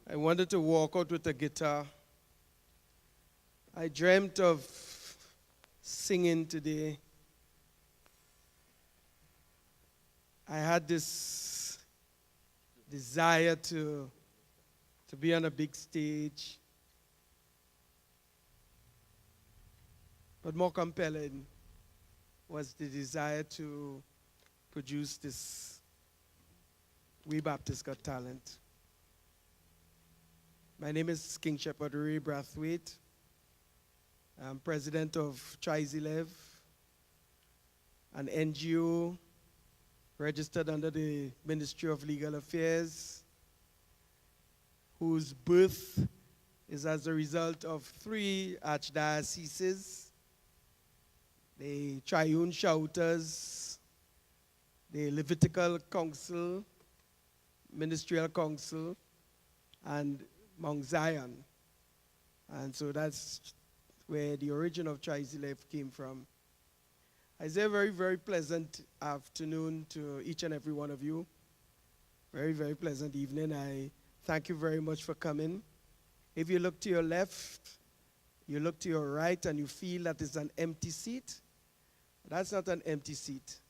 I wanted to walk out with a guitar. I dreamt of singing today. I had this desire to be on a big stage. But more compelling was the desire to produce this We Baptist Got Talent. My name is King Shepherd Ray Brathwaite. I'm president of Trizilev, an NGO registered under the Ministry of Legal Affairs, whose birth is as a result of 3 archdioceses, the Triune Shouters, the Levitical Council, Ministerial Council, and Mount Zion. And so that's where the origin of Trizilev came from. I say a very, very pleasant afternoon to each and every one of you. Very, very pleasant evening. I thank you very much for coming. If you look to your left, you look to your right, and you feel that it's an empty seat, that's not an empty seat.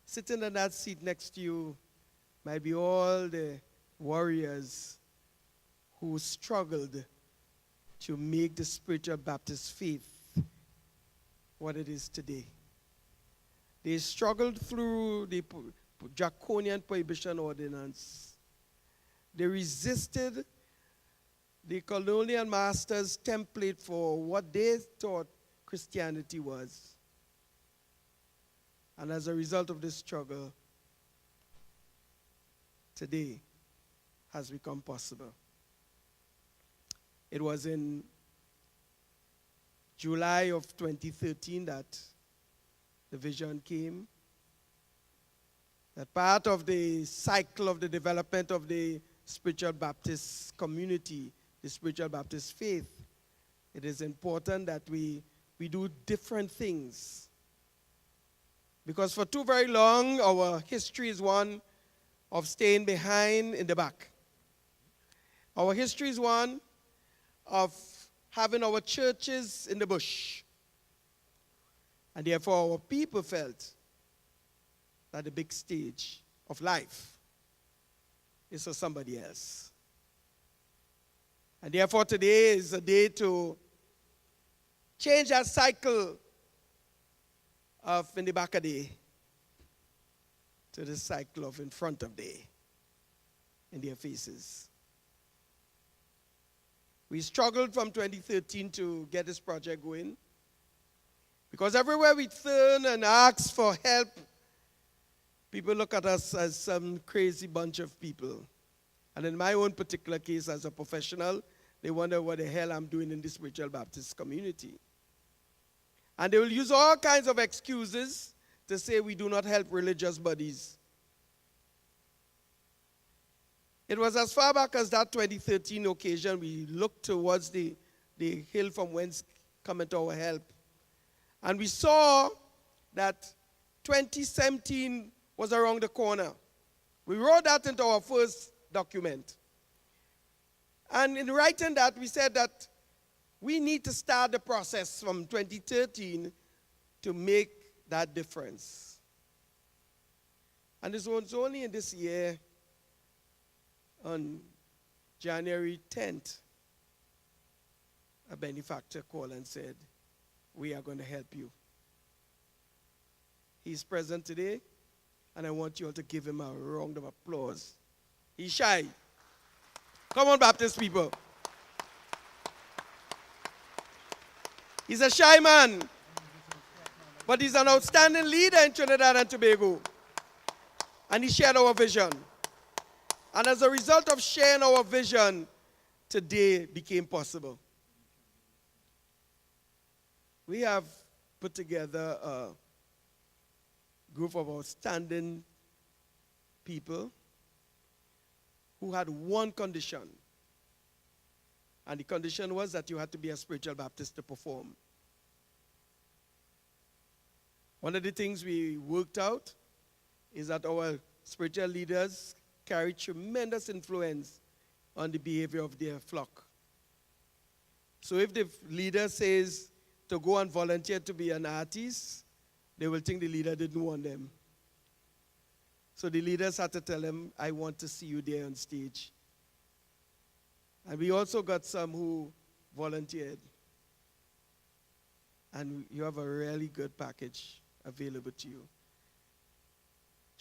Sitting in that seat next to you might be all the warriors who struggled to make the spiritual Baptist faith what it is today. They struggled through the draconian prohibition ordinance. They resisted the colonial masters' template for what they thought Christianity was. And as a result of this struggle, today has become possible. It was in July of 2013 that the vision came, that part of the cycle of the development of the spiritual Baptist community, the spiritual Baptist faith, it is important that we do different things. Because for too very long, our history is one of staying behind in the back. Our history is one of having our churches in the bush. And therefore, our people felt that the big stage of life is for somebody else. And therefore, today is a day to change that cycle of in the back of day to the cycle of in front of day in their faces. We struggled from 2013 to get this project going because everywhere we turn and ask for help, people look at us as some crazy bunch of people. And in my own particular case as a professional, they wonder what the hell I'm doing in the spiritual Baptist community. And they will use all kinds of excuses to say we do not help religious bodies. It was as far back as that 2013 occasion we looked towards the hill from whence cometh our help. And we saw that 2017 was around the corner. We wrote that into our first document. And in writing that, we said that we need to start the process from 2013 to make that difference. And it was only in this year, on January 10th, a benefactor called and said, we are going to help you. He's present today, and I want you all to give him a round of applause. He's shy. Come on, Baptist people. He's a shy man, but he's an outstanding leader in Trinidad and Tobago. And he shared our vision. And as a result of sharing our vision, today became possible. We have put together a group of outstanding people who had one condition. And the condition was that you had to be a spiritual Baptist to perform. One of the things we worked out is that our spiritual leaders carry tremendous influence on the behavior of their flock. So if the leader says to go and volunteer to be an artist, they will think the leader didn't want them. So the leaders had to tell them, I want to see you there on stage. And we also got some who volunteered. And you have a really good package available to you.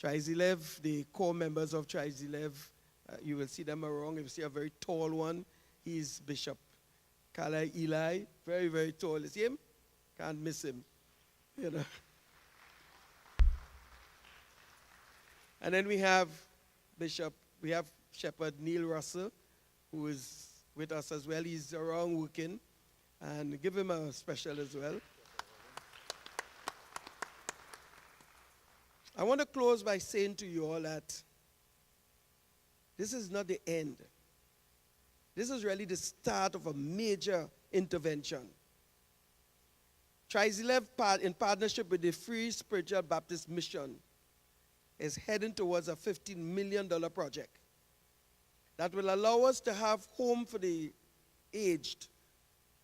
Trizilev, the core members of Trizilev, you will see them around. You will see a very tall one. He's Bishop Kala Eli, very, very tall. You see him? Can't miss him. You know. And then we have Shepherd Neil Russell, who is with us as well. He's around working. And give him a special as well. I want to close by saying to you all that this is not the end. This is really the start of a major intervention. Trizilev, in partnership with the Free Spiritual Baptist Mission, is heading towards a $15 million project that will allow us to have home for the aged,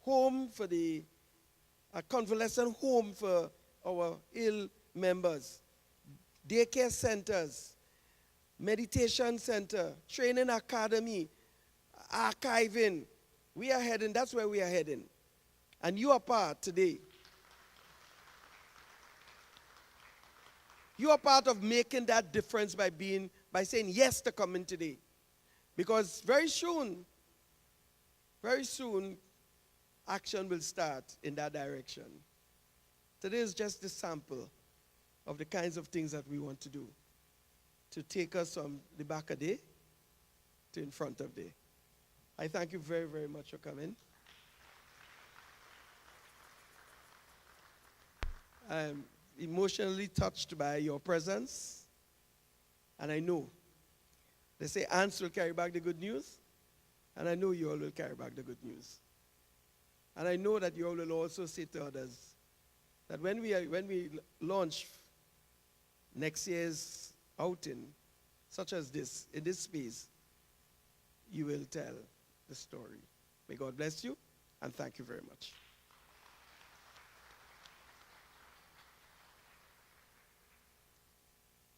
home for a convalescent home for our ill members, daycare centers, meditation center, training academy, archiving. We are heading, that's where we are heading. And you are part today. You are part of making that difference by saying yes to coming today. Because very soon, action will start in that direction. Today is just a sample of the kinds of things that we want to do to take us from the back of day to in front of day. I thank you very, very much for coming. I'm emotionally touched by your presence, and I know they say ants will carry back the good news, and I know you all will carry back the good news. And I know that you all will also say to others that when we launch next year's outing, such as this, in this space, you will tell the story. May God bless you, and thank you very much.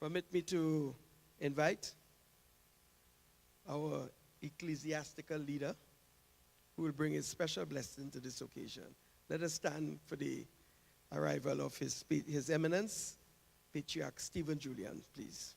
Permit me to invite our ecclesiastical leader who will bring a special blessing to this occasion. Let us stand for the arrival of His Eminence, Patriarch Stephen Julian, please.